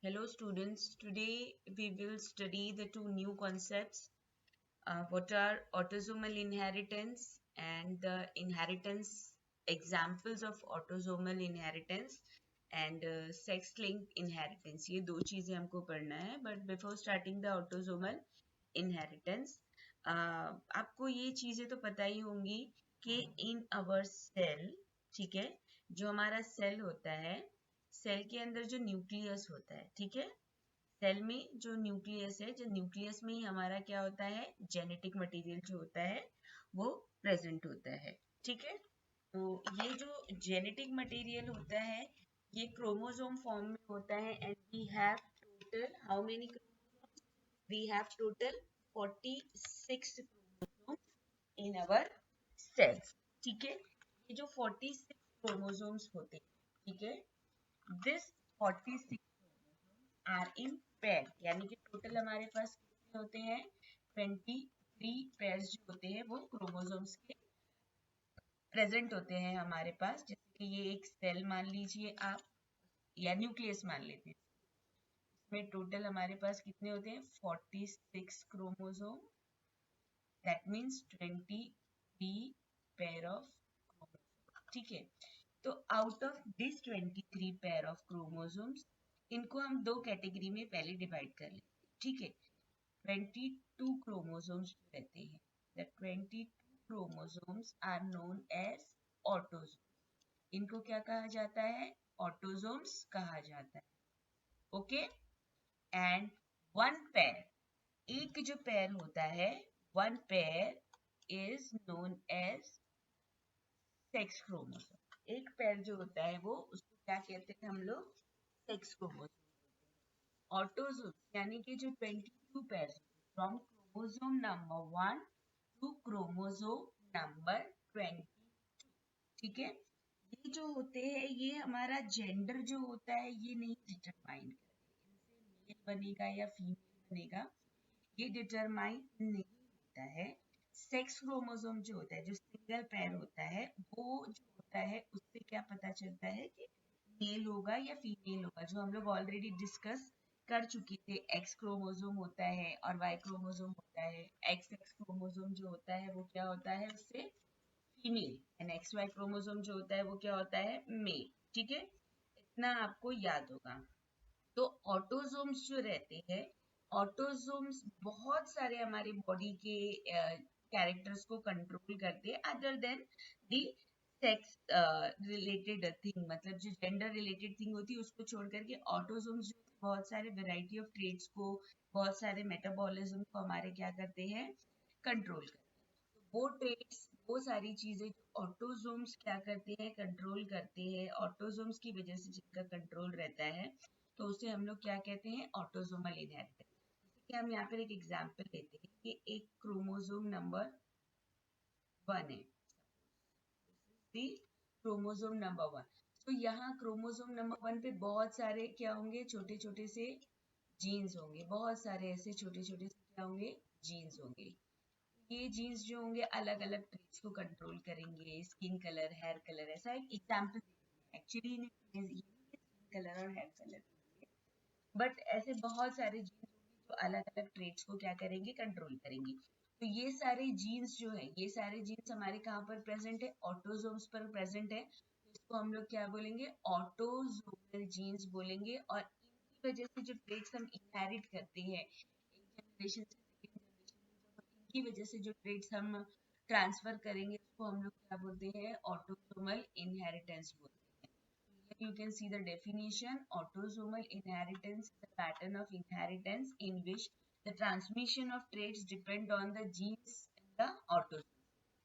Hello students, today we will study the two new concepts. What are autosomal inheritance and the inheritance examples of autosomal inheritance and sex-linked inheritance. ये दो चीजें हमको पढ़ना है. But before starting the autosomal inheritance, आपको ये चीजें तो पता ही होंगी कि in our cell, ठीक है, जो हमारा सेल होता है, सेल के अंदर जो न्यूक्लियस होता है, ठीक है, सेल में जो न्यूक्लियस है, जो न्यूक्लियस में ही हमारा क्या होता है, जेनेटिक मटेरियल जो होता है वो प्रेजेंट होता है. ठीक है, तो ये जो जेनेटिक मटेरियल होता है ये क्रोमोसोम फॉर्म में होता है. And we have total how many, we have total 46 chromosomes in our cells. ठीक है, ये जो 46 क्रोमोसोम्स होते हैं, ठीक है, दिस 46 आर इन पेयर, यानी कि टोटल हमारे पास कितने होते हैं, 23 पेयर्स जो होते हैं वो क्रोमोसोम्स के प्रेजेंट होते हैं हमारे पास. जैसे कि ये एक सेल मान लीजिए आप, या न्यूक्लियस मान लेते हैं, इसमें टोटल हमारे पास कितने होते हैं, 46 chromosome. That means 23 pair of chromosome. ठीक है, तो out of this 23 pair of chromosomes, इनको हम दो कैटेगरी में पहले डिवाइड कर लेते हैं. ठीक है, 22 chromosomes रहते हैं. The 22 chromosomes are known as autosomes. इनको क्या कहा जाता है, ऑटोजोम्स कहा जाता है. ओके, एंड वन पेयर, एक जो पेयर होता है, one pair is known as sex chromosome. एक पेयर जो होता है वो, उसको क्या कहते हैं हम लोग, सेक्स क्रोमोसोम. ऑटोजोम्स यानी कि जो 22 pair from chromosome number 1 to chromosome number 22. ठीक है, ये जो होते हैं ये हमारा जेंडर जो होता है ये नहीं डिटरमाइन करते, इनसे मेल बनेगा या फीमेल बनेगा ये डिटरमाइन नहीं होता है. सेक्स क्रोमोसोम जो होता है, जो सिंगल पेयर होता है, वो जो होता है उससे क्या पता चलता है कि मेल होगा या फीमेल होगा, जो हम लोग ऑलरेडी डिस्कस कर चुके थे. एक्स क्रोमोसोम होता है और वाई क्रोमोसोम होता है. एक्स एक्स क्रोमोसोम जो होता है वो क्या होता है, उससे female, and X Y chromosome जो होता है वो क्या होता है, मेल. ठीक है, इतना आपको याद होगा. तो ऑटोजोम्स जो रहते हैं, ऑटोजोम्स बहुत सारे हमारे बॉडी के कैरेक्टर्स को कंट्रोल करते हैं, अदर देन दी सेक्स रिलेटेड थिंग, मतलब जो जेंडर रिलेटेड थिंग होती है उसको छोड़ करके ऑटोजोम्स जो बहुत सारे वेराइटी ऑफ ट्रेड्स को, बहुत सारे मेटाबॉलिज्म को हमारे क्या करते हैं, कंट्रोल करते हैं. तो वो ट्रेड्स, वो सारी चीजें जो ऑटोजोम्स क्या करते हैं, कंट्रोल करते हैं, ऑटोजोम्स की वजह से जिनका कंट्रोल रहता है, तो उसे हम लोग क्या कहते हैं, ऑटोसोमल इनहेरिटेंस. जैसे कि हम यहाँ पर एक एग्जांपल लेते हैं कि एक क्रोमोसोम नंबर 1 है, क्रोमोसोम नंबर 1. तो यहाँ क्रोमोसोम नंबर 1 पे बहुत सारे क्या होंगे, छोटे छोटे से जीन्स होंगे, बहुत सारे ऐसे छोटे छोटे से क्या होंगे, जीन्स होंगे. ये जीन्स जो होंगे अलग अलग ट्रेट्स को कंट्रोल करेंगे, स्किन कलर, हेयर कलर. ऐसा एक एग्जांपल एक्चुअली स्किन कलर और हेयर कलर, बट ऐसे बहुत सारे जीन्स होंगे जो अलग अलग ट्रेट्स को क्या करेंगे, कंट्रोल करेंगे. तो ये सारे जीन्स जो है, ये सारे जीन्स हमारे कहाँ पर प्रेजेंट है, ऑटोजोम्स पर प्रेजेंट है. तो इसको हम लोग क्या बोलेंगे, ऑटोजोमल जीन्स बोलेंगे. और इनकी वजह से जो ट्रेट्स हम इनहेरिट करते हैं एक जनरेशन से सेकेंड जनरेशन में, जब इनकी वजह से जो ट्रेट्स हम ट्रांसफर करेंगे उसको हम लोग क्या बोलते हैं, ऑटोसोमल इनहेरिटेंस बोलते हैं. You can see the definition. Autosomal inheritance is a pattern of inheritance in which the transmission of traits depend on the genes in the autosome.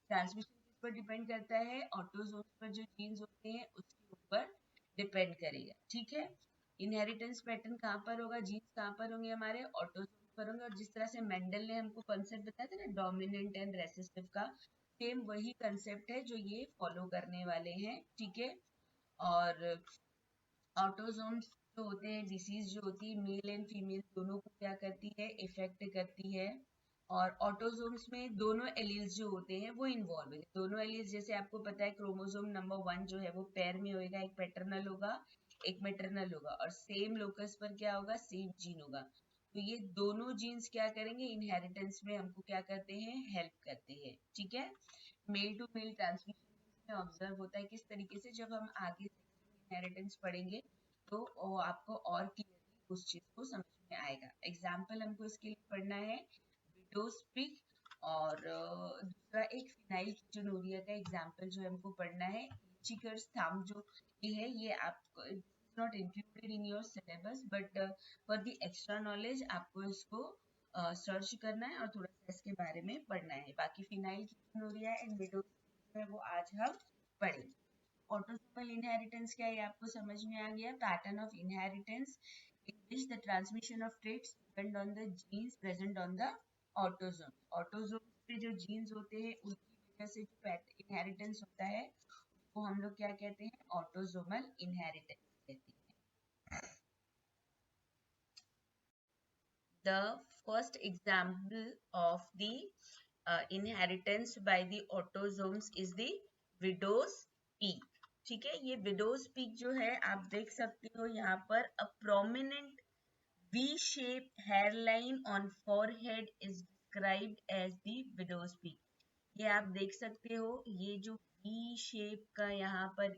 Transmission किस पर डिपेंड करता है, ऑटोसोम पर जो जीन्स होते हैं उसके ऊपर डिपेंड करेगा. ठीक है, इनहेरिटेंस पैटर्न कहाँ पर होगा, जीन्स कहाँ पर होंगे, हमारे ऑटोसोम पर होंगे. और जिस तरह से मेंडल ने हमको कंसेप्ट बताया था ना, डोमिनेंट एंड रेसेसिव का, सेम वही कंसेप्ट है जो ये फॉलो करने वाले हैं. ठीक है, और ऑटोसोम्स जो होते हैं, डिसीज जो होती है मेल एंड फीमेल दोनों को क्या करती है, इफेक्ट करती है. और ऑटोसोम्स में दोनों एलील्स जो होते हैं वो इन्वॉल्व है. दोनों एलील्स, जैसे आपको पता है क्रोमोसोम नंबर 1 जो है वो पेयर में होएगा, एक पैटर्नल होगा, एक मैटरनल होगा, और सेम लोकस पर क्या होगा, सेम जीन होगा। तो ये दोनों जीन्स क्या करेंगे, इनहेरिटेंस में हमको क्या करते हैं, हेल्प करते हैं। ठीक है, मेल टू मेल ट्रांसमिशन में ऑब्जर्व होता है किस तरीके से, जब हम आगे इनहेरिटेंस पढ़ेंगे तो वो आपको और क्लियरली उस चीज को समझ में आएगा। एग्जाम्पल हमको इसके लिए पढ़ना है विडोज पीक, और दूसरा एक फिनाइल कीटोनुरिया का एग्जाम्पल जो हमको पढ़ना है चिकर्स थंब। जो ये है ये आपको not included in your syllabus, but for the extra knowledge आपको इसको सर्च करना है और थोड़ा सा इसके बारे में पढ़ना है। बाकी फिनाइल कीटोनुरिया एंड विडोज जो है वो आज हम पढ़ेंगे। ऑटोसोमल इनहेरिटेंस क्या है, ये आपको समझ में आ गया। Pattern of inheritance in which the transmission of traits depend on the genes present on the autosome। Autosome पे जो जीन्स होते हैं उनकी वजह से जो इनहेरिटेंस होता है वो हम लोग क्या कहते हैं, ऑटोसोमल इनहेरिटेंस कहते हैं। The first example of the inheritance by the autosomes is the widow's peak। ठीक है, ये widow's peak जो है आप देख सकते हो यहाँ पर a prominent V-shaped hairline on forehead is described as the widow's peak। ये आप देख सकते हो, ये जो V शेप का यहाँ पर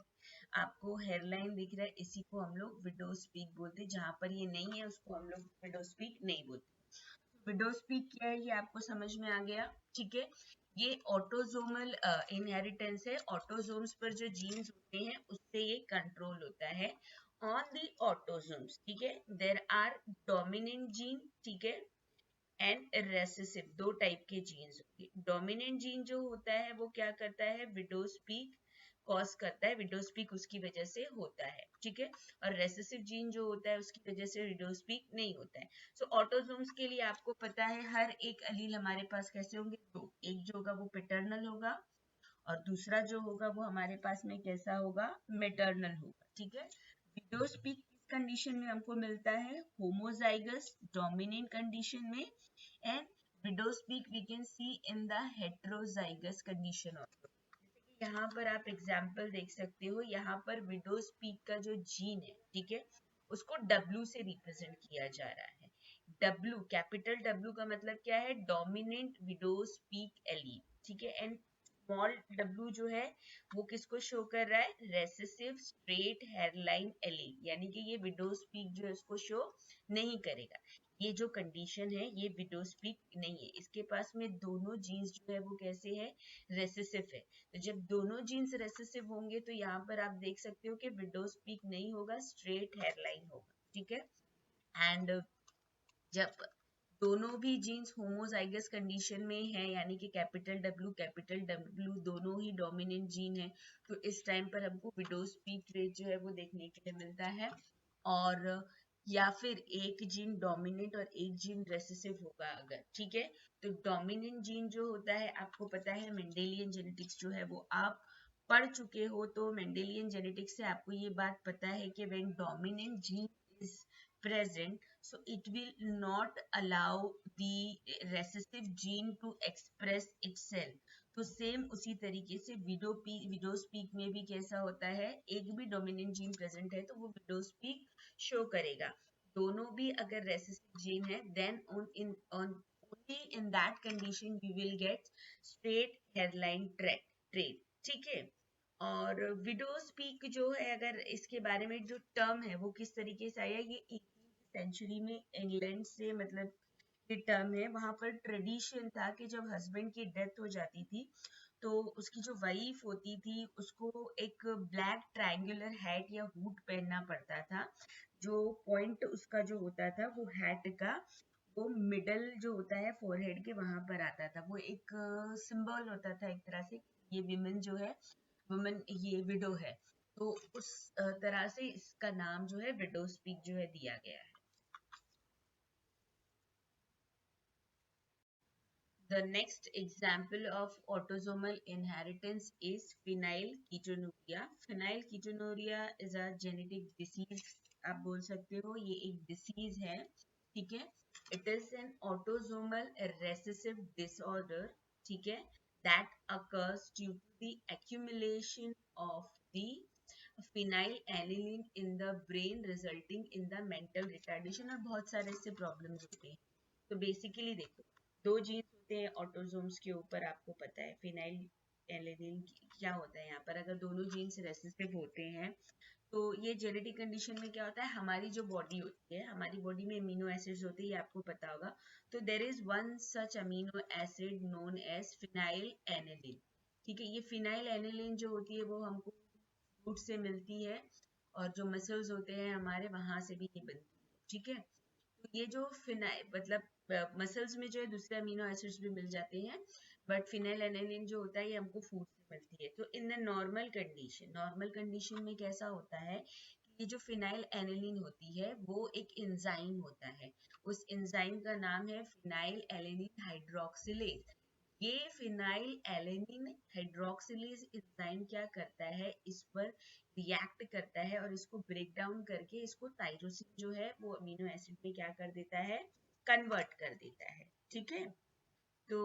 आपको हेयरलाइन दिख रहा है, इसी को हम लोग विडोज पीक बोलते हैं। जहां पर ये नहीं है उसको हम लोग विडोज पीक नहीं बोलते। विडोज पीक क्या है ये आपको समझ में आ गया। ठीक है, ये ऑटोजोमल इनहेरिटेंस है। ऑटोजोम्स पर जो जीन्स होते हैं उससे ये कंट्रोल होता है ऑन दी ऑटोजोम्स। ठीक है, देयर आर डोमिनेंट जीन, ठीक है, एंड रेसेसिव, दो टाइप के जीन्स होते हैं। डोमिनेंट जीन जो होता है वो क्या करता है, विडोज पीक कॉज करता है, विडोज पीक उसकी वजह से होता है। ठीक है, और रेसेसिव जीन जो होता है उसकी वजह से विडोज पीक नहीं होता है। सो ऑटोसोम्स के लिए आपको पता है हर एक अलील हमारे पास कैसे होंगे, दो, एक जो होगा वो पैटर्नल होगा और दूसरा जो होगा वो हमारे पास में कैसा होगा, मैटरनल होगा। ठीक है, विडोज पीक किस कंडीशन में हमको मिलता है, होमोजाइगस डोमिनेंट कंडीशन में, and widow's peak we can see in the heterozygous condition also। जैसे कि यहाँ पर आप एग्जाम्पल देख सकते हो, यहाँ पर widow's peak का जो जीन है, ठीक है, उसको W से रिप्रेजेंट किया जा रहा है। W, कैपिटल W का मतलब क्या है, डोमिनेंट widow's peak एलील। ठीक है, एंड स्मॉल w जो है वो किसको शो कर रहा है, रेसेसिव स्ट्रेट हेयरलाइन एलील, यानी कि ये विडोज पीक जो है उसको शो नहीं करेगा। ये जो कंडीशन है ये विडोज पीक नहीं है, इसके पास में दोनों जीन्स जो है वो कैसे है, रेसेसिव है। तो जब दोनों जीन्स रेसेसिव होंगे तो यहाँ पर आप देख सकते हो कि विडोज पीक नहीं होगा, स्ट्रेट हेयरलाइन होगा। ठीक है, एंड जब दोनों भी जीन्स होमोजाइगस कंडीशन में है, यानी कि कैपिटल डब्ल्यू दोनों ही डोमिनेंट जीन है, तो इस टाइम पर हमको विडोज पीक ट्रेट जो है वो देखने के लिए मिलता है। और या फिर एक जीन डोमिनेंट और एक जीन रेसेसिव होगा अगर, ठीक है, तो डोमिनेंट जीन जो होता है आपको पता है मेंडेलियन जेनेटिक्स जो है वो आप पढ़ चुके हो, तो मेंडेलियन जेनेटिक्स से आपको ये बात पता है कि when dominant gene is present, so it will not allow the recessive gene to express itself। तो सेम उसी तरीके से विडोज पीक में भी कैसा होता है, एक भी डोमिनेंट जीन प्रेजेंट है तो वो विडोज पीक शो करेगा। दोनों भी अगर रेसेसिव जीन है then only in that condition we will get straight hairline trait। ठीक है, और विडोज पीक जो है अगर इसके बारे में जो टर्म है वो किस तरीके से आया, ये 18th सेंचुरी में इंग्लैंड से मतलब ये टर्म है। वहां पर ट्रेडिशन था कि जब हस्बैंड की डेथ हो जाती थी तो उसकी जो वाइफ होती थी उसको एक ब्लैक ट्रायंगुलर हैट या हुड पहनना पड़ता था। जो पॉइंट उसका जो होता था वो हैट का, वो मिडल जो होता है फोरहेड के वहां पर आता था। वो एक सिंबल होता था एक तरह से, ये विमेन जो है, वुमेन ये विडो है, तो उस तरह से इसका नाम जो है विडो स्पीक जो है दिया गया है। The next example of autosomal inheritance is phenylketonuria। Phenylketonuria is a genetic disease, आप बोल सकते हो ये एक disease है। ठीक है, it is an autosomal recessive disorder, ठीक है, that occurs due to the accumulation of the phenyl aniline in the brain resulting in the mental retardation, और बहुत सारे इससे प्रॉब्लम्स होते हैं। तो बेसिकली देखो, दो जीन्स होते हैं ऑटोजोम्स के ऊपर, आपको पता है फिनाइल एनिलीन क्या होता है यहाँ पर। अगर दोनों जीन्स रेसेसिव होते हैं तो ये जेनेटिक कंडीशन में क्या होता है, हमारी जो बॉडी होती है, हमारी बॉडी में अमीनो एसिड्स होते हैं, ये आपको पता होगा। तो there is one such amino acid known as phenylalanine. ठीक है, ये फिनाइल एनिलीन जो होती है वो हमको फ्रूट से मिलती है, और जो मसल्स होते हैं हमारे, वहां से भी ये बनती है। ठीक है, तो ये जो फिनाइल मतलब मसल्स में जो है दूसरे अमीनो एसिड्स भी मिल जाते हैं, बट फिनाइल एनिलीन जो होता है ये हमको फूड से मिलती है। तो इन द नॉर्मल कंडीशन में कैसा होता है कि ये जो फिनाइल एनिलीन होती है वो एक एंजाइम होता है। उस एंजाइम का नाम है फिनाइल एलेनिन हाइड्रोक्सिलेज। ये फिनाइल एलेनिन हाइड्रोक्सिलेज एंजाइम क्या करता है, इस पर रिएक्ट करता है और इसको ब्रेक डाउन करके इसको टायरोसिन जो है वो अमीनो एसिड में क्या कर देता है, कन्वर्ट कर देता है। ठीक है, तो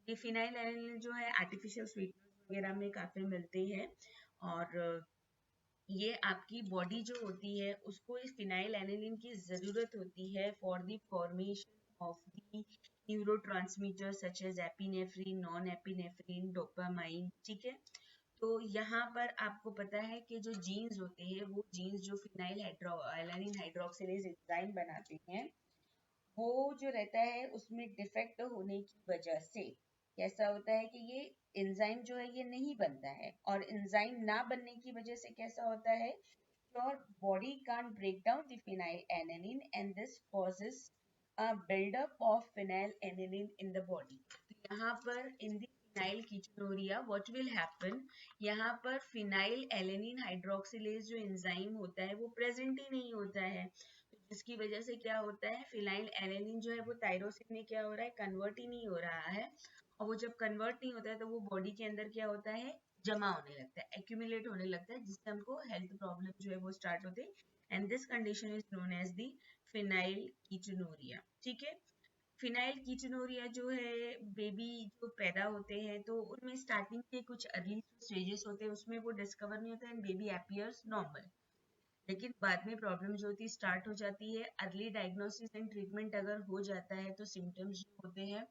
ये फिनाइल एलेनिन जो है आर्टिफिशियल स्वीटनर्स वगैरह में काफी मिलते हैं, और ये आपकी बॉडी जो होती है उसको इस फिनाइल एनिलीन की जरूरत होती है for the formation of the neurotransmitter such as epinephrine, non epinephrine, dopamine. ठीक है, तो यहाँ पर आपको पता है कि जो जीन्स होते हैं वो जीन्स जो फिनाइल एलानिन हाइड्रोक्सिलेज एंजाइम बनाते हैं, वो जो रहता है उसमें डिफेक्ट होने की वजह से कैसा होता है कि ये एंजाइम जो है ये नहीं बनता है, और एंजाइम ना बनने की वजह से कैसा होता है, your body can't break down the phenylalanine and this causes a buildup of phenylalanine in the body. तो यहाँ पर in the phenylketonuria what will happen, यहाँ पर phenylalanine hydroxylase जो एंजाइम होता है वो प्रेजेंट ही नहीं होता है, तो जिसकी वजह से क्या होता है, फिनाइल एलेनिन जो है वो टायरोसिन में क्या हो रहा है, कन्वर्ट ही नहीं हो रहा है। और वो जब कन्वर्ट नहीं होता है तो वो बॉडी के अंदर क्या होता है, जमा होने लगता है, एक्यूमुलेट होने लगता है, जिससे हमको हेल्थ प्रॉब्लम जो है वो स्टार्ट होते हैं। And this condition is known as the phenylketonuria. ठीक है, फिनाइल कीटोनूरिया जो है, बेबी जो पैदा होते हैं तो उनमें स्टार्टिंग के कुछ अर्ली स्टेजेस होते हैं, उसमें वो डिस्कवर नहीं होता है, एंड बेबी अपीयर्स नॉर्मल। लेकिन बाद में प्रॉब्लम जो होती है स्टार्ट हो जाती है। अर्ली डायग्नोसिस एंड ट्रीटमेंट अगर हो जाता है तो सिम्टम्स जो होते हैं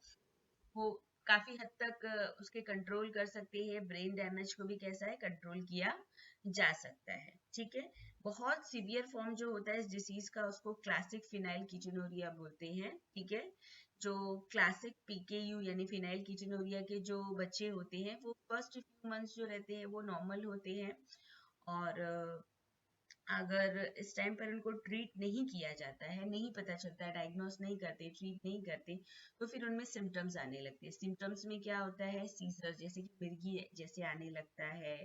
वो काफी हद तक उसके कंट्रोल कर सकते हैं। ब्रेन डैमेज को भी कैसा है, कंट्रोल किया जा सकता है। ठीक है, बहुत सीवियर फॉर्म जो होता है इस डिसीज का उसको क्लासिक फिनाइल कीटोनूरिया बोलते हैं। ठीक है, जो क्लासिक पीकेयू यानी फिनाइल कीटोनूरिया के जो बच्चे होते हैं वो फर्स्ट फ्यू मंथ्स जो रहते हैं वो नॉर्मल होते हैं, और अगर इस टाइम पर उनको ट्रीट नहीं किया जाता है, नहीं पता चलता है, डायग्नोस नहीं करते, ट्रीट नहीं करते, तो फिर उनमें सिम्टम्स आने लगते हैं। सिम्टम्स में क्या होता है, सीजर जैसे कि मिर्गी जैसे आने लगता है,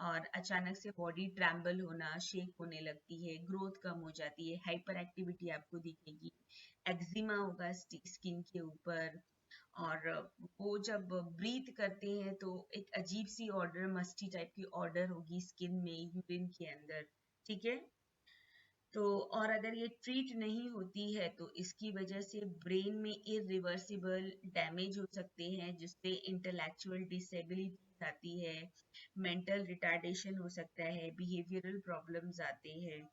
और अचानक से बॉडी ट्रैम्बल होना, शेक होने लगती है, ग्रोथ कम हो जाती है, हाइपर एक्टिविटी आपको दिखेगी, एक्जिमा होगा स्किन के ऊपर, और वो जब ब्रीथ करते हैं तो एक अजीब सी ऑर्डर, मस्टी टाइप की ऑर्डर होगी स्किन में, यूरिन के अंदर। ठीक है, तो और अगर ये ट्रीट नहीं होती है तो इसकी वजह से ब्रेन में इरिवर्सिबल डैमेज हो सकते हैं, जिससे इंटेलेक्चुअल डिसेबिलिटी आती है, मेंटल रिटार्डेशन हो सकता है, बिहेवियरल प्रॉब्लम्स आते हैं।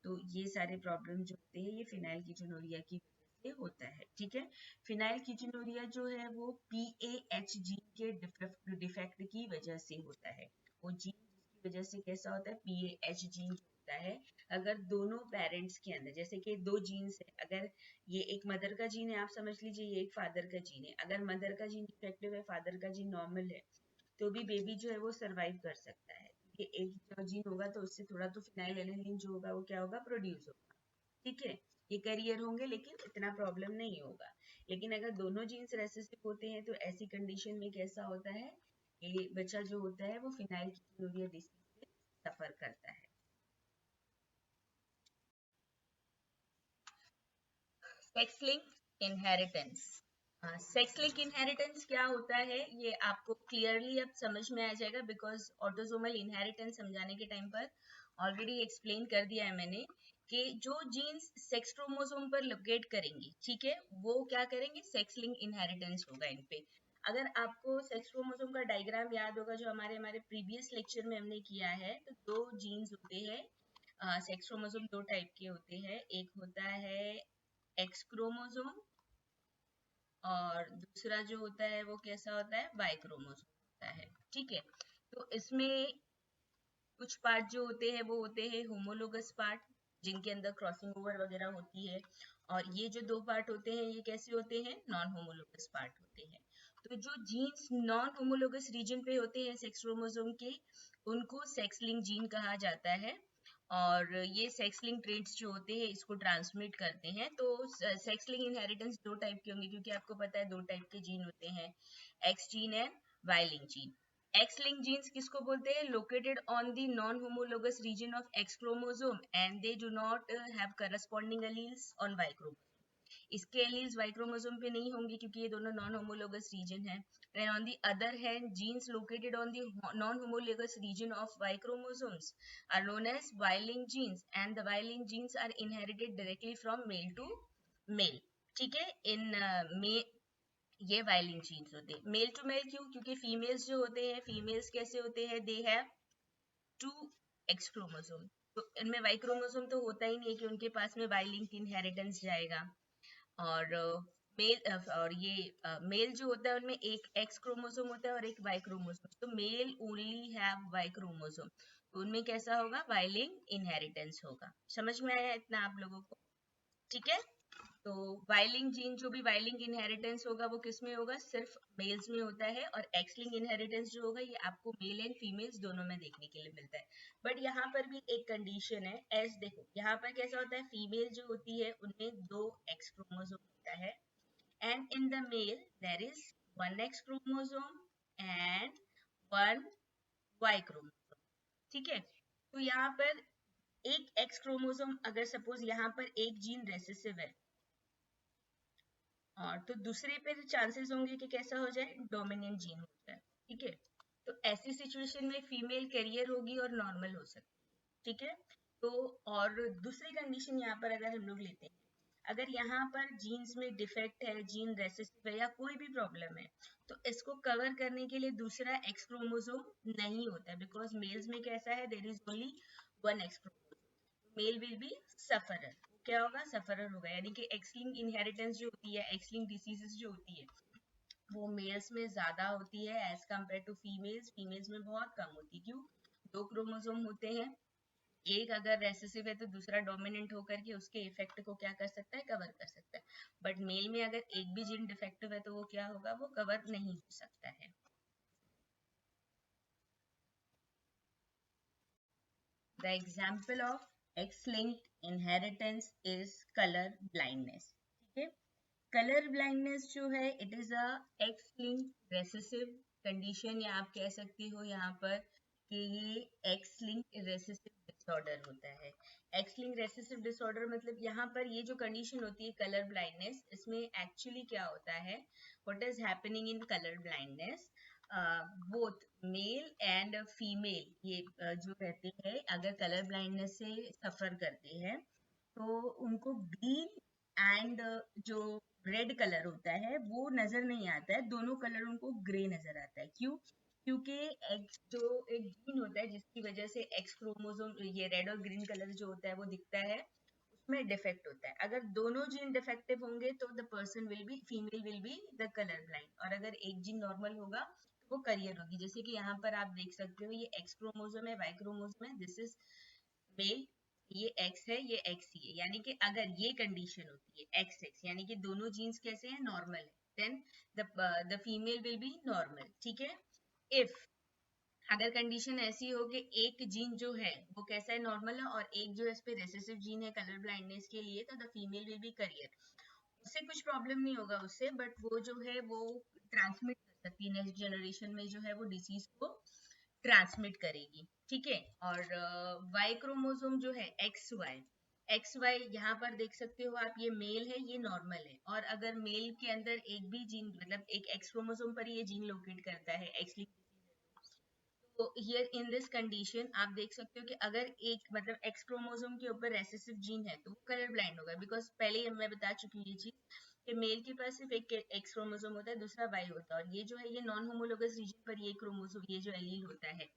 तो ये सारे प्रॉब्लम जो होते हैं ये फिनाइल कीटोनूरिया की वजह से होता है। ठीक है, फिनाइल कीटोनूरिया जो है वो PAH जीन के डिफेक्ट की वजह से होता है। वो जीन जिसकी वजह से कैसा होता है, PAH जीन होता है। अगर दोनों पेरेंट्स के अंदर, जैसे कि दो जीन्स है, अगर ये एक मदर का जीन है, आप समझ लीजिए ये एक फादर का जीन है, अगर मदर का जीन डिफेक्टिव है, फादर का जीन नॉर्मल है, तो भी बेबी जो है वो सरवाइव कर सकता है। ये एक जो जीन होगा तो उससे थोड़ा तो फिनाइल जो होगा वो क्या होगा, प्रोड्यूस होगा। ठीक है, ये करियर होंगे लेकिन इतना प्रॉब्लम नहीं होगा। लेकिन अगर दोनों जीन्स रेसेसिव होते हैं तो ऐसी कंडीशन में कैसा होता है, ये बच्चा जो होता है वो फिनाइल डिसीज से सफर करता है। Sex link inheritance. Sex link inheritance क्या होता है ये आपको क्लियरली अब समझ में आ जाएगा, बिकॉज ऑटोसोमल इनहेरिटेंस समझाने के टाइम पर ऑलरेडी एक्सप्लेन कर दिया है मैंने कि जो जीन्स सेक्स क्रोमोसोम पर लोकेट करेंगे, ठीक है, वो क्या करेंगे, सेक्स लिंक इनहेरिटेंस होगा इन पे। अगर आपको सेक्स क्रोमोसोम का डायग्राम याद होगा जो हमारे हमारे प्रीवियस लेक्चर में हमने किया है, तो दो जीन्स होते हैं, सेक्स क्रोमोसोम दो टाइप के होते हैं, एक होता है एक्स क्रोमोसोम और दूसरा जो होता है वो कैसा होता है, वाई क्रोमोसोम होता है। ठीक है, तो इसमें कुछ पार्ट जो होते हैं वो होते हैं होमोलोगस पार्ट, जिनके अंदर क्रॉसिंग ओवर वगैरह होती है, और ये जो दो पार्ट होते हैं ये कैसे होते हैं, नॉन होमोलोगस पार्ट होते हैं। तो जो जीन्स नॉन होमोलोगस रीजन पे होते हैं सेक्स क्रोमोसोम के, उनको सेक्स लिंक जीन कहा जाता है, और ये सेक्स लिंक ट्रेट्स जो होते हैं इसको ट्रांसमिट करते हैं। तो सेक्स लिंक इनहेरिटेंस दो टाइप के होंगे, क्योंकि आपको पता है दो टाइप के जीन होते हैं, X gene and Y link gene. X link genes किसको बोलते हैं, located on the non homologous region of X chromosome and they do not have corresponding alleles on Y chromosome. इसके एलील्स वाई क्रोमोसोम पे नहीं होंगे क्योंकि ये दोनों नॉन होमोलोगस रीजन है। And on the other hand genes located on the non homologous region of Y chromosomes are known as Y link jeans and the Y link genes are inherited directly from male to male. ठीक है, इन ये violin jeans होते हैं। Mail to mail क्यों, क्योंकि females जो होते हैं, फीमेल्स कैसे होते हैं, they have two X chromosome, तो इनमें वाई क्रोमोसोम तो होता ही नहीं है कि उनके पास में वाई लिंक इनहेरिटेंस जाएगा। और मेल और ये मेल जो होता है उनमें एक एक्स क्रोमोसोम होता है और एक वाई क्रोमोसोम, तो male only have Y chromosome, तो उनमें कैसा होगा, वाई लिंक इनहेरिटेंस होगा। समझ में आया इतना आप लोगों को? ठीक है, तो वाइलिंग जीन जो भी वाइलिंग इनहेरिटेंस होगा वो किस में होगा, सिर्फ मेल्स में होता है, और एक्स लिंक इनहेरिटेंस जो होगा ये आपको मेल एंड फीमेल्स दोनों में देखने के लिए मिलता है। बट यहाँ पर भी एक कंडीशन है, एस देखो यहाँ पर कैसा होता है, फीमेल जो होती है उनमें दो एक्स क्रोमोसोम होता है, and in the male there is one X chromosome and one Y chromosome. ठीक है, तो यहाँ पर एक एक्स क्रोमोसोम, अगर सपोज यहाँ पर एक जीन रेसेसिव है, और तो दूसरे पे चांसेस होंगे कि कैसा हो जाए, डोमिनेंट जीन हो जाए। ठीक है, तो ऐसी सिचुएशन में फीमेल कैरियर होगी और नॉर्मल हो सकती है। ठीक है, तो और दूसरी कंडीशन यहाँ पर अगर हम लोग लेते हैं, अगर यहाँ पर जीन्स में डिफेक्ट है, जीन रेसेसिव है या कोई भी प्रॉब्लम है, तो इसको कवर करने के लिए दूसरा एक्स क्रोमोसोम नहीं होता है, बिकॉज मेल्स में कैसा है, there is only one X chromosome, male will be sufferer. क्या होगा, सफरर होगा, यानी कि एक्स लिंक इनहेरिटेंस जो होती है, एक्स लिंक डिसीजेस जो होती है वो मेल्स में ज्यादा होती है as compare to females, females में बहुत कम होती है। क्यों, दो क्रोमोसोम होते हैं, एक अगर रेसेसिव है तो दूसरा डोमिनेंट होकर के उसके इफेक्ट को क्या कर सकता है, कवर कर सकता है। बट मेल में अगर एक भी जीन डिफेक्टिव है तो वो क्या होगा, वो कवर नहीं हो सकता है। The example of X-linked inheritance is color blindness. ठीक है, कलर ब्लाइंडनेस जो है it is a x link recessive condition, या आप कह सकती हो यहाँ पर कि ये एक्स लिंक रेसेसिव डिसऑर्डर होता है। एक्स लिंक रेसेसिव डिसऑर्डर मतलब यहाँ पर ये जो कंडीशन होती है कलर ब्लाइंडनेस, इसमें एक्चुअली क्या होता है, what is happening in colour blindness, both male and female ये जो रहते हैं अगर कलर ब्लाइंडनेस से सफर करते हैं, तो उनको ग्रीन एंड जो रेड कलर होता है वो नजर नहीं आता है, दोनों कलर उनको ग्रे नजर आता है। क्यों, क्योंकि एक्स जो एक जीन होता है जिसकी वजह से एक्स क्रोमोसोम ये रेड और ग्रीन कलर जो होता है वो दिखता है, उसमें डिफेक्ट होता है। अगर दोनों जीन डिफेक्टिव होंगे तो the person will be, female will be the colour blind, और अगर एक जीन नॉर्मल होगा तो वो करियर होगी। जैसे कि यहाँ पर आप देख सकते हो ये एक्स क्रोमोसोम है, वाई क्रोमोसोम है, दिस इज मेल, ये एक्स है, ये एक्स ही है, यानी कि अगर ये कंडीशन होती है एक्स एक्स यानी कि दोनों जीन्स कैसे हैं, नॉर्मल है, then the female will be normal. ठीक है, इफ अगर कंडीशन ऐसी हो कि एक जीन जो है वो कैसा है, नॉर्मल है, और एक जो है इस पे रेसेसिव जीन है कलर ब्लाइंडनेस के लिए, तो the female will B career, उससे कुछ प्रॉब्लम नहीं होगा उससे, बट वो जो है वो ट्रांसमिट कर सकती है, नेक्स्ट जनरेशन में जो है वो डिसीज को ट्रांसमिट करेगी। ठीक है, और वाई क्रोमोसोम जो है एक्स वाई यहाँ पर देख सकते हो आप, ये मेल है, ये नॉर्मल है, और अगर मेल के अंदर एक भी जीन मतलब एक एक्स क्रोमोसोम पर ये जीन लोकेट करता है, एक्स लिंक, तो हियर इन दिस कंडीशन आप देख सकते हो कि अगर एक मतलब एक्स क्रोमोसोम के ऊपर रेसेसिव जीन है तो वो कलर ब्लाइंड होगा, बिकॉज पहले ही मैं बता चुकी हूँ ये चीज कि मेल के पास सिर्फ एक एक्स क्रोमोसोम होता है, दूसरा वाई होता है, और ये जो है ये नॉन होमोलोगस रीजन पर ये क्रोमोसोम, ये जो एलील होता है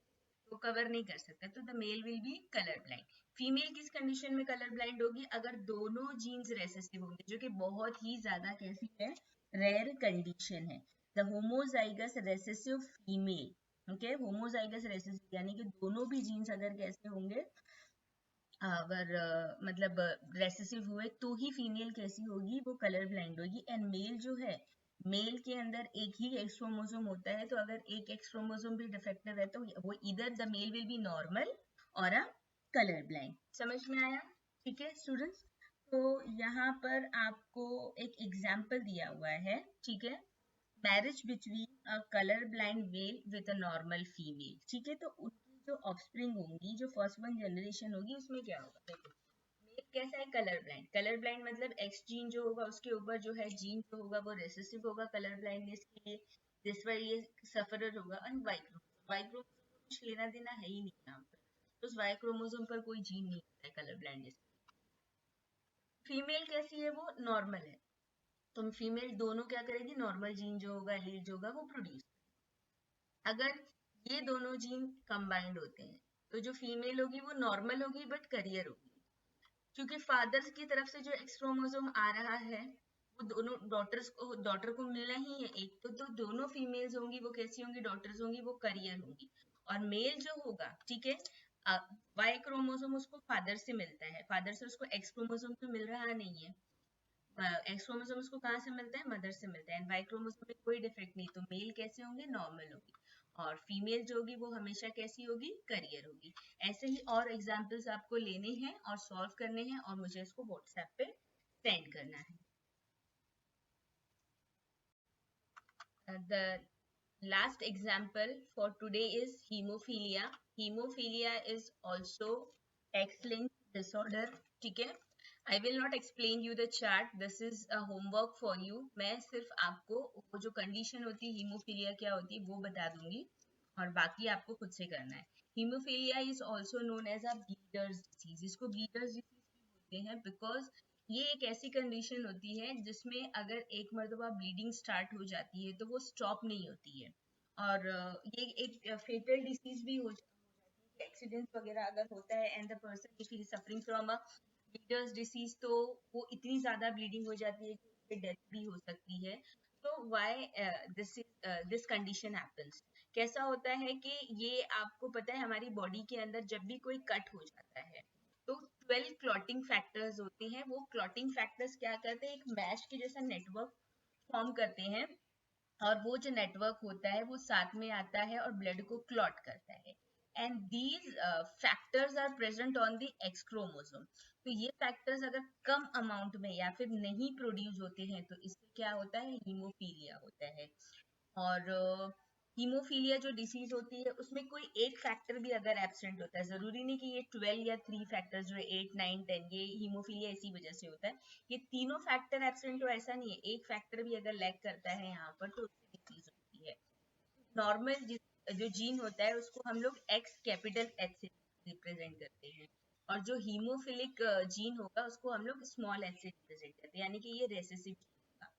वो कवर नहीं कर सकता, तो the male will be colour blind. Female किस कंडीशन में कलर ब्लाइंड होगी? अगर दोनों जीन्स रेसेसिव होंगे, जो कि बहुत ही ज्यादा कैसी है, रेयर कंडीशन है। The homozygous recessive female, okay, homozygous recessive यानी कि दोनों भी जीन्स अगर कैसे होंगे, अगर मतलब रेसेसिव हुए, तो ही फीमेल कैसी होगी, वो कलर ब्लाइंड होगी। एंड मेल जो है, मेल के अंदर एक ही एक्स क्रोमोसोम होता है, तो अगर एक एक्स क्रोमोसोम भी डिफेक्टिव है तो वो इधर the male will be normal और अ कलर ब्लाइंड। समझ में आया? ठीक है स्टूडेंट्स, तो यहाँ पर आपको एक एग्जाम्पल दिया हुआ है, ठीक है, marriage between a colour blind mail with a normal female, ठीक है, तो उनकी जो ऑफस्प्रिंग होंगी, जो फर्स्ट वन जनरेशन होगी, उसमें क्या होगा? देखो, मेल कैसा है, कलर ब्लाइंड। कलर ब्लाइंड मतलब एक्स जीन जो होगा उसके ऊपर जो है जीन जो होगा वो रेसेसिव होगा कलर ब्लाइंडनेस के लिए, जिस पर ये सफरर होगा। और वाई क्रोमोसोम, वाई क्रोमोसोम को कुछ लेना देना है ही नहीं यहाँ पर, तो उस वाई क्रोमोसोम पर कोई जीन नहीं होता है कलर ब्लाइंडनेस। फीमेल कैसी है, वो नॉर्मल है, तो फीमेल दोनों क्या करेगी, नॉर्मल जीन जो होगा, एलील जो होगा वो प्रोड्यूस। अगर ये दोनों जीन कंबाइंड होते हैं तो जो फीमेल होगी वो नॉर्मल होगी बट करियर होगी, क्योंकि फादर्स की तरफ से जो एक्स क्रोमोसोम आ रहा है वो दोनों डॉटर को मिलना ही है एक, तो दोनों फीमेल्स होंगी वो कैसी होंगी, डॉटर्स होंगी, वो करियर होंगी। और मेल जो होगा, ठीक है, वाई क्रोमोसोम उसको फादर से मिलता है, फादर से उसको एक्स क्रोमोसोम तो मिल रहा नहीं है, एक्स क्रोमोसोम उसको कहाँ से मिलता है, मदर से मिलता है। एंड वाई क्रोमोसोम में कोई डिफेक्ट नहीं, तो मेल कैसे होंगे, नॉर्मल होगी, और फीमेल जो होगी वो हमेशा कैसी होगी, करियर होगी। ऐसे ही और एग्जाम्पल्स आपको लेने हैं और सॉल्व करने हैं, और मुझे इसको व्हाट्सएप पे सेंड करना है। The last example for today is hemophilia. Hemophilia is also X-linked disorder. ठीक है, I will not explain you the chart. This is a homework for you. मैं सिर्फ आपको वो जो कंडीशन होती है हीमोफीलिया क्या होती है वो बता दूंगी, और बाकी आपको खुद से करना है। Haemophilia is also known as a bleeders disease. इसको ब्लीडर्स डिसीज भी बोलते हैं बिकॉज ये एक ऐसी कंडीशन होती है जिसमें अगर एक मर्तबा ब्लीडिंग स्टार्ट हो जाती है तो वो स्टॉप नहीं होती है, और ये एक फेटल डिसीज भी हो जाती है, एक्सीडेंट वगैरह अगर होता है and the person if he suffering from a bleeders disease, तो वो इतनी ज्यादा ब्लीडिंग हो जाती है कि डेथ भी हो सकती है। तो व्हाई दिस कंडीशन हैपेंस, कैसा होता है कि ये आपको पता है हमारी बॉडी के अंदर जब भी कोई कट हो जाता है तो 12 क्लॉटिंग फैक्टर्स होते हैं। वो क्लॉटिंग फैक्टर्स क्या करते हैं, एक मैश के जैसा नेटवर्क फॉर्म करते हैं, और वो जो नेटवर्क होता है वो साथ में आता है और ब्लड को क्लॉट करता है। And these factors are present on the X chromosome. तो ये फैक्टर्स अगर कम अमाउंट में या फिर नहीं प्रोड्यूस होते हैं तो इससे क्या होता है, हीमोफीलिया होता है। और हीमोफीलिया जो डिसीज होती है उसमें कोई एक फैक्टर भी अगर एब्सेंट होता है, जरूरी नहीं कि ये 12 या 3 फैक्टर्स जो है 8 9 10, ये हीमोफीलिया इसी वजह से होता है, ये तीनों फैक्टर एब्सेंट हो ऐसा नहीं है, एक फैक्टर भी अगर लैक करता है यहाँ पर तो उससे डिसीज होती है। नॉर्मल जो जीन होता है उसको हम लोग एक्स कैपिटल एच से रिप्रेजेंट करते हैं, और जो हीमोफिलिक जीन होगा उसको हम लोग स्मॉल एच से रिप्रेजेंट करते हैं, यानी कि ये रेसेसिव होगा।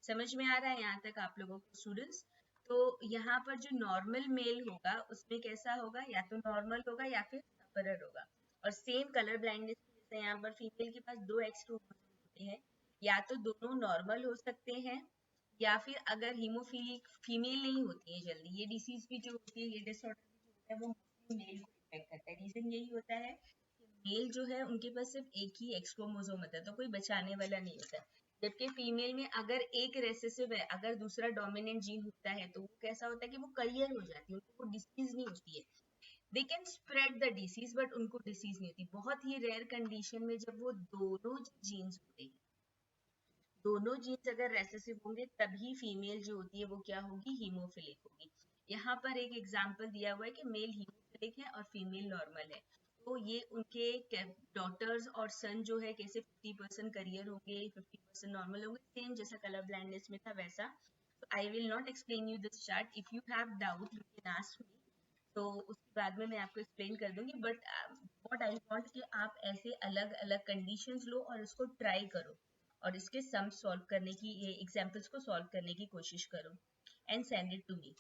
समझ में आ रहा है यहाँ तक आप लोगों को स्टूडेंट्स? तो यहाँ पर जो नॉर्मल मेल होगा उसमें कैसा होगा, या तो नॉर्मल होगा या फिर सफरर होगा। और सेम कलर ब्लाइंडनेस की जैसे यहाँ पर फीमेल के पास दो एक्स क्रोमोसोम होते हैं, या तो दोनों नॉर्मल हो सकते हैं, या फिर अगर हीमोफीलिक फीमेल नहीं होती है जल्दी, ये डिसीज भी जो होती है, ये डिसऑर्डर भी जो होता है वो मोस्टली मेल को इफेक्ट करता है। रीजन यही होता है कि मेल जो है उनके पास सिर्फ एक ही एक्स क्रोमोसोम होता है, तो कोई बचाने वाला नहीं होता है। जबकि फीमेल में अगर एक रेसेसिव है, अगर दूसरा डोमिनेंट जीन होता है तो वो कैसा होता है कि वो करियर हो जाती है, उनको वो डिसीज नहीं होती है। They can spread the disease but उनको डिसीज नहीं होती। बहुत ही रेयर कंडीशन में जब वो दोनों जीन्स होते हैं, दोनों जीन्स अगर रेसेसिव होंगे तभी फीमेल जो होती है वो क्या होगी, हीमोफिलिक होगी। यहाँ पर एक एग्जांपल दिया हुआ है कि मेल हीमोफिलिक है और फीमेल नॉर्मल है, तो ये उनके डॉटर्स और सन जो है कैसे 50% करियर होंगे, 50% नॉर्मल होंगे, सेम जैसा कलर ब्लाइंडनेस में था वैसा। तो I will not explain you this chart, if you have doubt you can ask me, तो उसके बाद में मैं आपको एक्सप्लेन कर दूंगी। बट व्हाट आई वांट कि आप ऐसे अलग अलग कंडीशंस लो और उसको ट्राई करो, और इसके सम सॉल्व करने की, ये एग्जाम्पल्स को सॉल्व करने की कोशिश करो and send it to me.